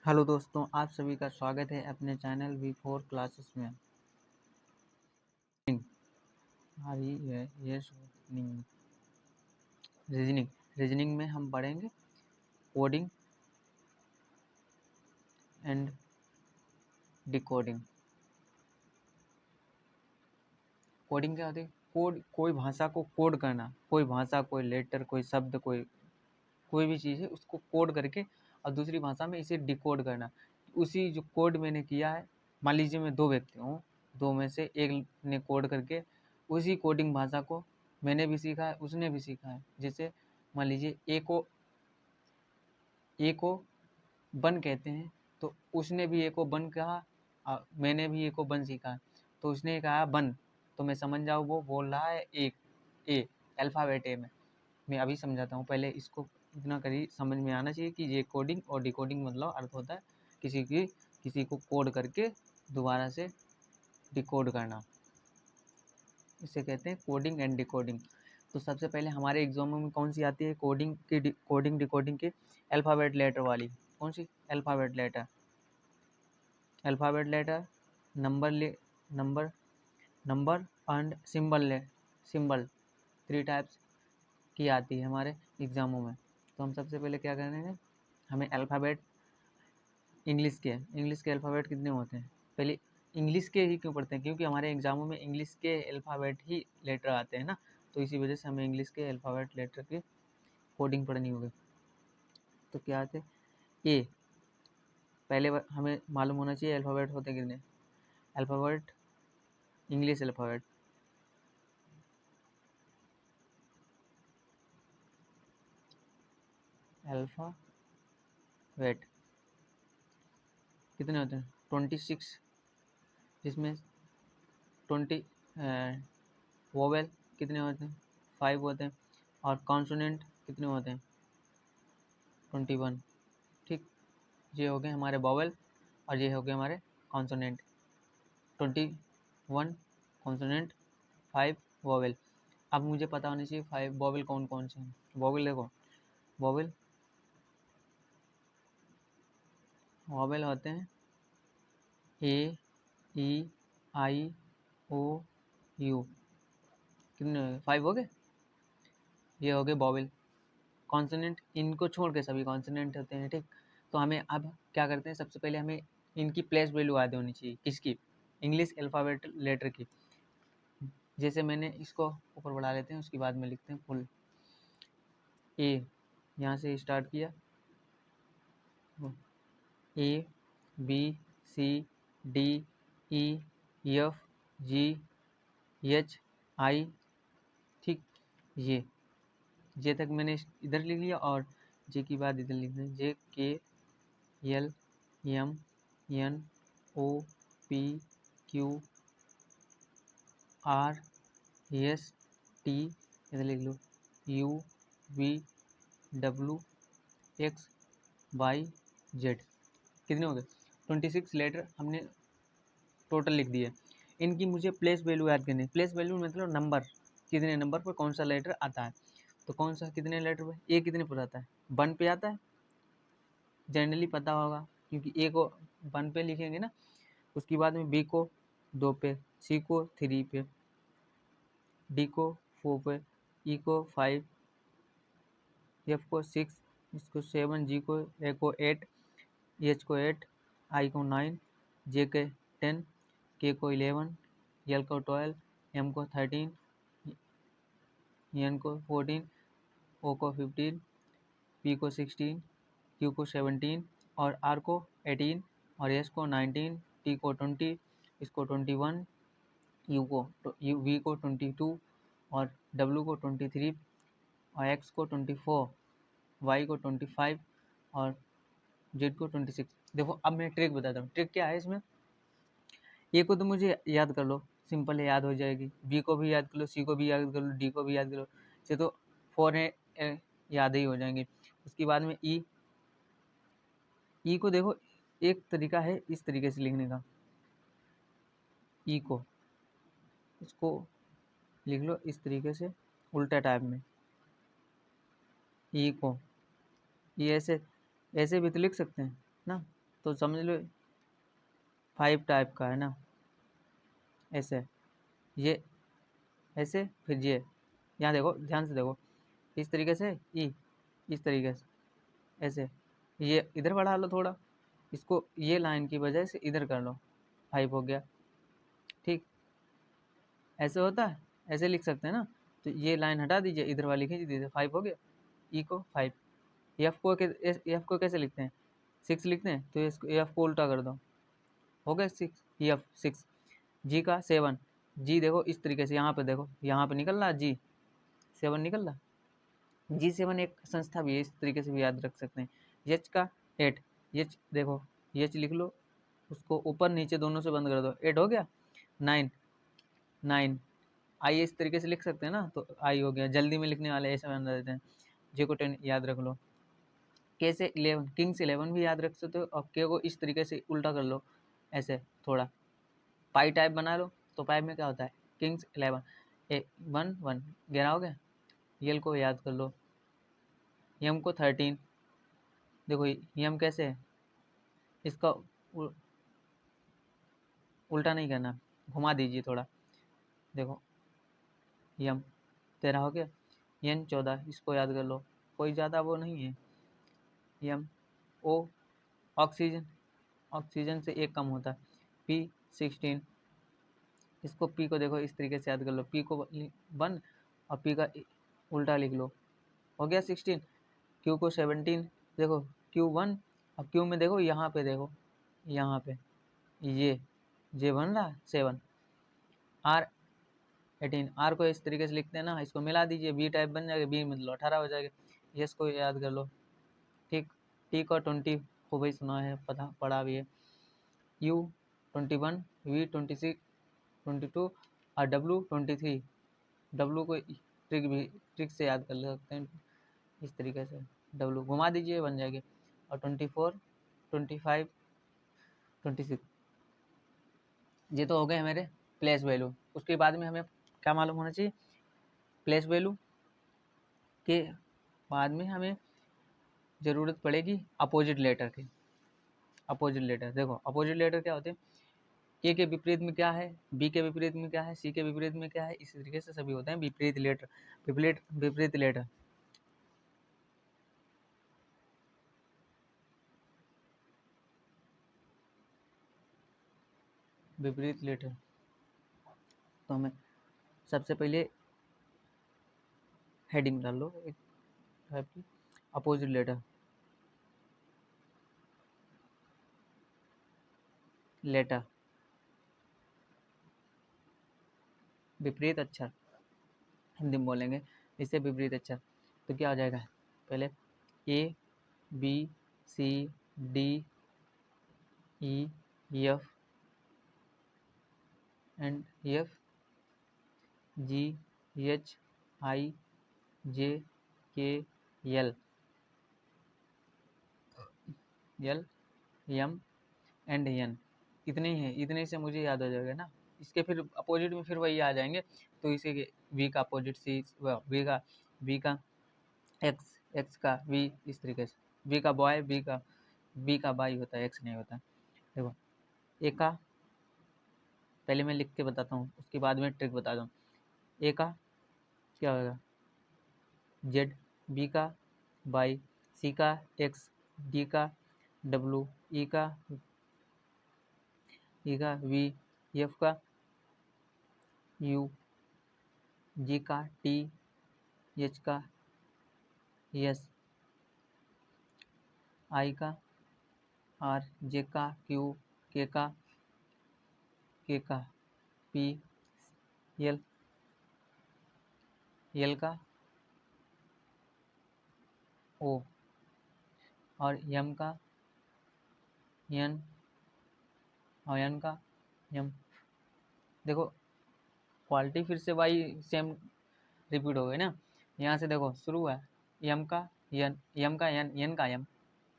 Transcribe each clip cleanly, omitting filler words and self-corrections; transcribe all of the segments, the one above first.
Hello दोस्तों, आप सभी का स्वागत है अपने चैनल V4 क्लासेस में। अभी ये रीजनिंग रीजनिंग में हम पढ़ेंगे कोडिंग एंड डिकोडिंग। कोडिंग क्या होती है? कोई भाषा को कोड करना, कोई भाषा, कोई लेटर, कोई शब्द, कोई भी चीज़ है उसको कोड करके और दूसरी भाषा में इसे डिकोड करना। उसी जो कोड मैंने किया है, मान लीजिए मैं दो व्यक्ति हूँ, दो में से एक ने कोड करके उसी कोडिंग भाषा को मैंने भी सीखा है, उसने भी सीखा है। जैसे मान लीजिए ए को बन कहते हैं, तो उसने भी ए को बन कहा और मैंने भी ए को बन सीखा है। तो उसने कहा बन, तो मैं समझ जाऊँ वो बोल रहा है एक ए, अल्फ़ाबेट ए में। मैं अभी समझाता हूँ, पहले इसको इतना करिए, समझ में आना चाहिए कि ये कोडिंग और डिकोडिंग मतलब अर्थ होता है किसी को कोड करके दोबारा से डिकोड करना, इसे कहते हैं कोडिंग एंड डिकोडिंग। तो सबसे पहले हमारे एग्जामों में कौन सी आती है कोडिंग डिकोडिंग की? अल्फ़ाबेट लेटर वाली। कौन सी? Alphabet letter, number number and symbol, 3 types की आती है हमारे एग्ज़ामों में। तो हम सबसे पहले क्या करेंगे, हमें अल्फ़ाबेट इंग्लिश के अल्फ़ाबेट कितने होते हैं? पहले इंग्लिश के ही क्यों पढ़ते हैं? क्योंकि हमारे एग्ज़ामों में इंग्लिश के अल्फ़ाबेट ही लेटर आते हैं ना, तो इसी वजह से हमें इंग्लिश के अल्फ़ाबेट लेटर की कोडिंग पढ़नी होगी। तो क्या आते हैं? ए, पहले हमें मालूम होना चाहिए अल्फ़ाबेट होते कितने। अल्फ़ाबेट, इंग्लिश अल्फ़ाबेट, अल्फ़ाबेट कितने होते हैं? 26, जिसमें 20 वोवेल कितने होते हैं? 5 होते हैं। और कॉन्सोनेंट कितने होते हैं? 21। ठीक, ये हो गए हमारे वोवेल और ये हो गए हमारे कॉन्सोनेंट। 21 consonant, 5 vowel. अब मुझे पता होना चाहिए 5 वोवेल कौन कौन से हैं। वोवेल देखो, वोवेल वोवेल होते हैं ए, ई, आई, ओ, यू। कितने हो गए? 5 हो गए। ये हो गए वोवेल। कॉन्सोनेंट, इनको छोड़ के सभी कॉन्सोनेंट होते हैं। ठीक, तो हमें अब क्या करते हैं, सबसे पहले हमें इनकी प्लेस वैल्यू याद होनी चाहिए। किसकी? इंग्लिश अल्फ़ाबेट लेटर की। जैसे मैंने इसको ऊपर बढ़ा लेते हैं, उसके बाद में लिखते हैं फुल। ए, यहाँ से स्टार्ट किया, ए, B, C, D, E, F, G, H, आई। ठीक, जे तक मैंने इधर लिख लिया और जे की बात इधर लिख दें। J, K, L, M, N, O, P, Q, R, S, T, इधर लिख लो, U, V, W, X, Y, Z. कितने हो गए? 26 लेटर हमने टोटल लिख दिए। इनकी मुझे प्लेस वैल्यू याद करनी है। प्लेस वैल्यू मतलब नंबर, कितने नंबर पर कौन सा लेटर आता है। तो कौन सा कितने लेटर पे? ए कितने पर आता है? 1 पे आता है, जनरली पता होगा, क्योंकि ए को 1 पे लिखेंगे ना। उसके बाद में बी को 2 पे, सी को 3 पे, डी को 4 पे, ई को 5, एफ को 6, इसको 7, ए को 8, एच को 8, आई को 9, जे के 10, के को 11, एल को 12, एम को 13, एन को 14, ओ को 15, पी को 16, क्यू को 17 और आर को 18 और एस को 19, टी को 20, इसको 21, वी को 22 और डब्ल्यू को 23 और एक्स को 24, वाई को 25 और जेड को 26। देखो अब मैं ट्रिक बताता हूँ। ट्रिक क्या है इसमें? ए को तो मुझे याद कर लो, सिंपल है, याद हो जाएगी। बी को भी याद कर लो, सी को भी याद कर लो, डी को भी याद कर लो। ये तो 4 है, याद ही हो जाएंगे। उसके बाद में ई को देखो, एक तरीका है इस तरीके से लिखने का। ई को, इसको लिख लो इस तरीके से, उल्टा टाइप में। ई को ये ऐसे ऐसे भी तो लिख सकते हैं ना। तो समझ लो 5 टाइप का है ना, ऐसे ये, ऐसे फिर ये, यहाँ देखो ध्यान से देखो, इस तरीके से ई, इस तरीके से ऐसे, ये इधर बढ़ा लो थोड़ा, इसको ये लाइन की वजह से इधर कर लो, 5 हो गया। ठीक, ऐसे होता है, ऐसे लिख सकते हैं ना। तो ये लाइन हटा दीजिए, इधर वाली खींच दीजिए, 5 हो गया। ई को 5, एफ को कैसे लिखते हैं, 6 लिखते हैं, तो इसको एफ को उल्टा कर दो, हो गया 6, एफ 6। जी का 7, जी देखो इस तरीके से, यहाँ पे देखो, यहाँ पे निकल रहा जी 7 निकल रहा। G7 एक संस्था भी है, इस तरीके से भी याद रख सकते हैं। एच का 8, एच देखो, एच लिख लो, उसको ऊपर नीचे दोनों से बंद कर दो, 8 हो गया। 9, 9 आई इस तरीके से लिख सकते हैं ना, तो आई हो गया। जल्दी में लिखने वाले ऐसे बना देते हैं। जे को 10 याद रख लो। के से 11, किंग्स 11 भी याद रख सकते हो, और के को इस तरीके से उल्टा कर लो, ऐसे थोड़ा पाई टाइप बना लो। तो पाई में क्या होता है, किंग्स 11, 1 1 11 हो गया। यल को याद कर लो, यम को 13, देखो यम कैसे है, इसका उल्टा नहीं करना, घुमा दीजिए थोड़ा, देखो यम 13 हो गया। यन 14, इसको याद कर लो, कोई ज़्यादा वो नहीं है। यम ओ, ऑक्सीजन, ऑक्सीजन से एक कम होता है। पी 16, इसको पी को देखो इस तरीके से याद कर लो, पी को 1 और पी का उल्टा लिख लो, हो गया 16। क्यू को 17, देखो क्यू 1, और क्यू में देखो यहाँ पे देखो, यहाँ पे ये जे बन रहा 7। आर 18, आर को इस तरीके से लिखते हैं ना, इसको मिला दीजिए, बी टाइप बन जाएगा, बी मतलब 18 हो जाएगा। यस को याद कर लो। ठीक, टी को 20 खूब ही सुना है, पता पढ़ा भी है। यू 21, वी 26, 22 और डब्लू 23। डब्लू को ट्रिक से याद कर सकते हैं, इस तरीके से डब्लू घुमा दीजिए, बन जाएगी। और 24, 25, 26, ये तो हो गए हमारे प्लेस वैल्यू। उसके बाद में हमें क्या मालूम होना चाहिए, प्लेस वैल्यू के बाद में हमें ज़रूरत पड़ेगी अपोजिट लेटर की। अपोजिट लेटर देखो, अपोजिट लेटर क्या होते हैं, ए के विपरीत में क्या है, बी के विपरीत में क्या है, सी के विपरीत में क्या है, इसी तरीके से सभी होते हैं विपरीत लेटर। विपरीत लेटर, विपरीत लेटर। तो हमें सबसे पहले हेडिंग डाल लो एक टाइप की, अपोजिट लेटर, लेटर विपरीत अक्षर, हिंदी में बोलेंगे इससे विपरीत अक्षर। तो क्या हो जाएगा, पहले A B C D E F and F, G H I J K L, L M and N. इतने ही हैं, इतने से मुझे याद हो जाएगा ना। इसके फिर अपोजिट में फिर वही आ जाएंगे, तो इसे वी का अपोजिट सी, वी का एक्स, एक्स का वी, इस तरीके से वी का बॉय, बी का बाई होता है, एक्स नहीं होता। देखो ए का, पहले मैं लिख के बताता हूँ, उसके बाद में ट्रिक बताता हूँ। ए का क्या होगा, जेड, बी का बाई, सी का एक्स, डी का डब्लू, ई का वी, एफ का यू, जी का टी, एच का एस, आई का आर, जे का क्यू, के का पी, एल, एल का ओ, और एम का एन, और एन का एम। देखो क्वालिटी फिर से वही सेम रिपीट हो गई ना। यहाँ से देखो शुरू है, एम का एन, एम का एन, एन का एम,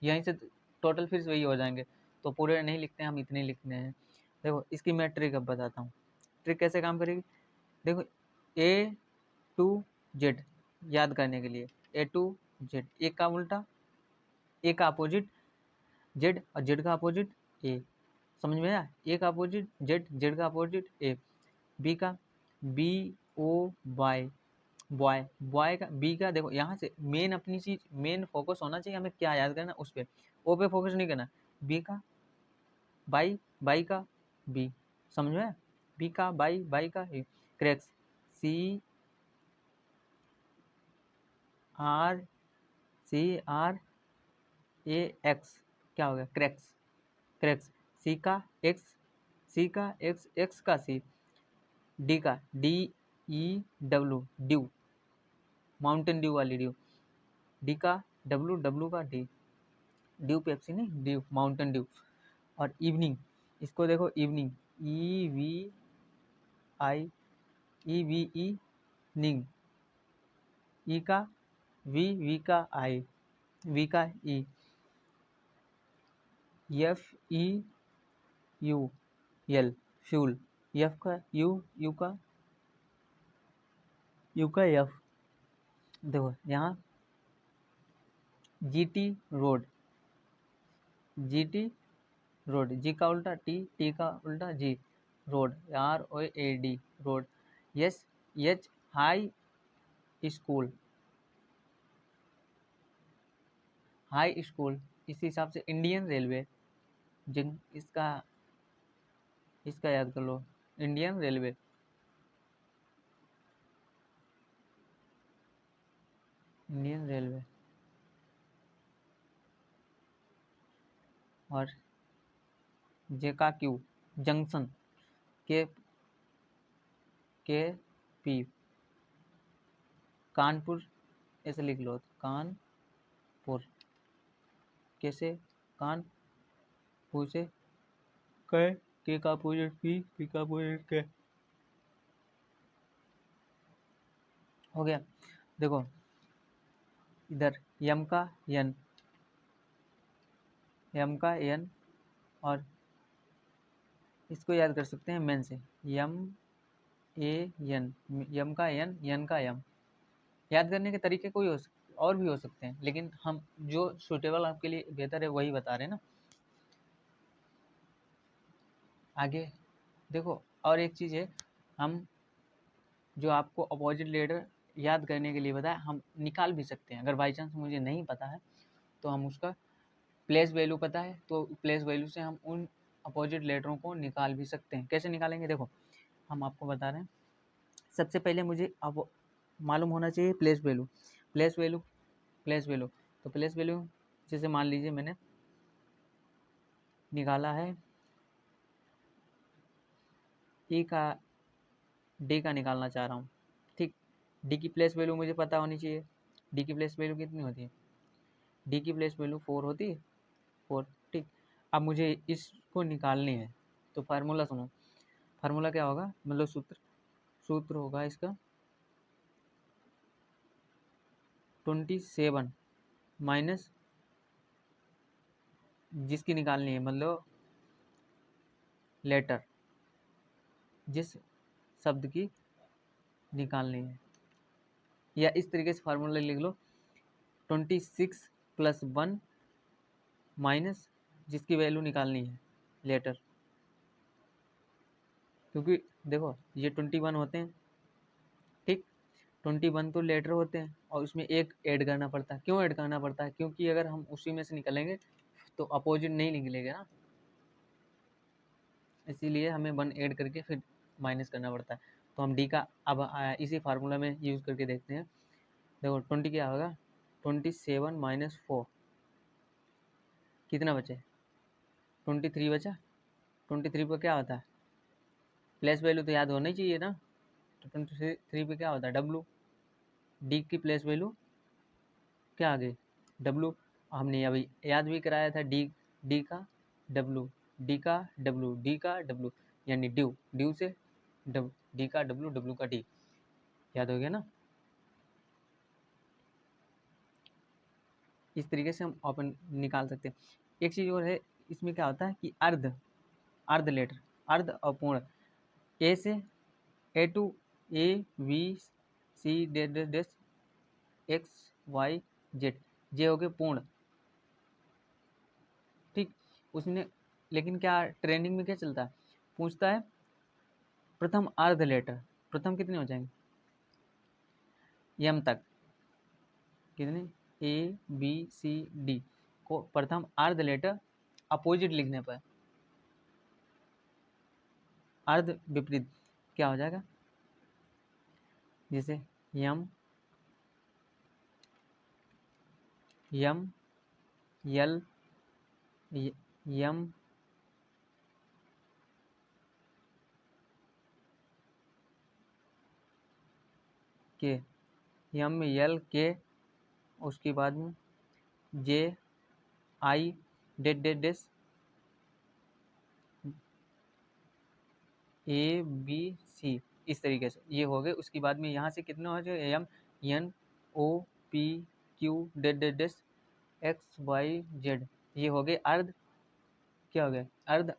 यहीं से टोटल फिर से वही हो जाएंगे। तो पूरे नहीं लिखते हैं हम, इतने लिखते हैं। देखो इसकी मैं ट्रिक अब बताता हूँ, ट्रिक कैसे काम करेगी। देखो ए टू जेड याद करने के लिए, ए टू जेड, ए का उल्टा, ए का अपोजिट, जेड और जेड का अपोजिट ए, समझ में आया? ए का अपोजिट जेड, जेड का अपोजिट ए। बी का B O Y, boy, boy का बी का देखो यहाँ से मेन अपनी चीज, मेन फोकस होना चाहिए हमें क्या याद करना उस पर, ओ पे फोकस नहीं करना। बी का बाई, बाई का बी, समझ में? बी का बाई, बाई का A. Cracks, C R, C R A X, क्या हो गया? Cracks, cracks. सी का एक्स, सी का एक्स, एक्स का सी। डी का D E W, dew, mountain dew वाली ड्यू। डी का डब्ल्यू, डब्ल्यू का डी, ड्यू पेप्सी नहीं, ड्यू, माउंटेन ड्यू। और इवनिंग, इसको देखो evening, E V I, E V E निंग। ई का वी, वी का आई, वी का E. F E U L, fuel. F का यू, यू का, यू का एफ। देखो यहाँ G T road, G T road, जी का उल्टा टी, टी का उल्टा G, road, R O A D, road. Yes, H high school, high school. इस हिसाब से इंडियन रेलवे, जिन इसका, इसका याद कर लो, इंडियन रेलवे। Indian railway. और जे का क्यू, जंक्शन, के, के पी, कानपुर, ऐसे लिख लो, कानपुर। कैसे? कानपुर से के का अपोजिट पी, पी का अपोजिट के। हो गया। देखो इधर यम का एन, यम का एन, और इसको याद कर सकते हैं मेन से, यम ए एन, यम का एन का यम। याद करने के तरीके कोई और भी हो सकते हैं, लेकिन हम जो सुटेबल आपके लिए बेहतर है वही बता रहे हैं ना। आगे देखो, और एक चीज़ है, हम जो आपको अपोजिट लेटर याद करने के लिए बताया, हम निकाल भी सकते हैं। अगर बाई चांस मुझे नहीं पता है तो हम उसका प्लेस वैल्यू पता है, तो प्लेस वैल्यू से हम उन अपोजिट लेटरों को निकाल भी सकते हैं। कैसे निकालेंगे? देखो हम आपको बता रहे हैं। सबसे पहले मुझे अब मालूम होना चाहिए place value, place value, place value. तो प्लेस वैल्यू जैसे मान लीजिए मैंने निकाला है ई का, डी का निकालना चाह रहा हूँ, ठीक। डी की प्लेस वैल्यू मुझे पता होनी चाहिए। डी की प्लेस वैल्यू कितनी होती है? डी की प्लेस वैल्यू 4 होती है, 4, ठीक। अब मुझे इसको निकालनी है, तो फार्मूला सुनो। फार्मूला क्या होगा, मतलब सूत्र, सूत्र होगा इसका 27 माइनस, जिसकी निकालनी है, मतलब लेटर, जिस शब्द की निकालनी है, या इस तरीके से फार्मूला लिख लो, 26 + 1 माइनस जिसकी वैल्यू निकालनी है, लेटर। क्योंकि देखो ये 21 होते हैं, ठीक। 21 तो लेटर होते हैं, और उसमें एक ऐड करना पड़ता है। क्यों ऐड करना पड़ता है? क्योंकि अगर हम उसी में से निकलेंगे तो अपोजिट नहीं निकलेगा ना, इसीलिए हमें 1 ऐड करके फिर माइनस करना पड़ता है। तो हम डी का अब इसी फार्मूला में यूज़ करके देखते हैं। देखो 20 क्या होगा, 27 - 4, कितना बचे? 23 बचा। 23 पर क्या होता है? प्लेस वैल्यू तो याद होना ही चाहिए ना। तो 23 पे क्या होता है? डब्लू। डी की प्लेस वैल्यू क्या आ गई? डब्लू। हमने अभी याद भी कराया था, डी, डी का डब्लू, डी का डब्लू, डी का डब्लू, यानी ड्यू, ड्यू से डी का डब्लू, डब्लू का डी, याद हो गया ना। इस तरीके से हम ओपन निकाल सकते हैं। एक चीज़ और है, इसमें क्या होता है कि अर्ध, अर्ध लेटर, अर्ध और पूर्ण। ए से A to, A B C dash X Y Z, J हो गए पूर्ण, ठीक। उसने लेकिन क्या ट्रेंडिंग में क्या चलता है, पूछता है प्रथम अर्ध लेटर, प्रथम कितने हो जाएंगे, यम तक कितने, ए बी सी डी को प्रथम अर्ध लेटर अपोजिट लिखने पर, अर्ध विपरीत क्या हो जाएगा, जैसे यम यम यल यम के, यम यल के, उसके बाद में जे आई डेट डेट डेस ए बी सी, इस तरीके से ये हो गए। उसके बाद में यहाँ से कितने हो जाए, M N O P Q डेट डेट डेस एक्स वाई जेड, ये हो गए अर्ध, क्या हो गया, अर्ध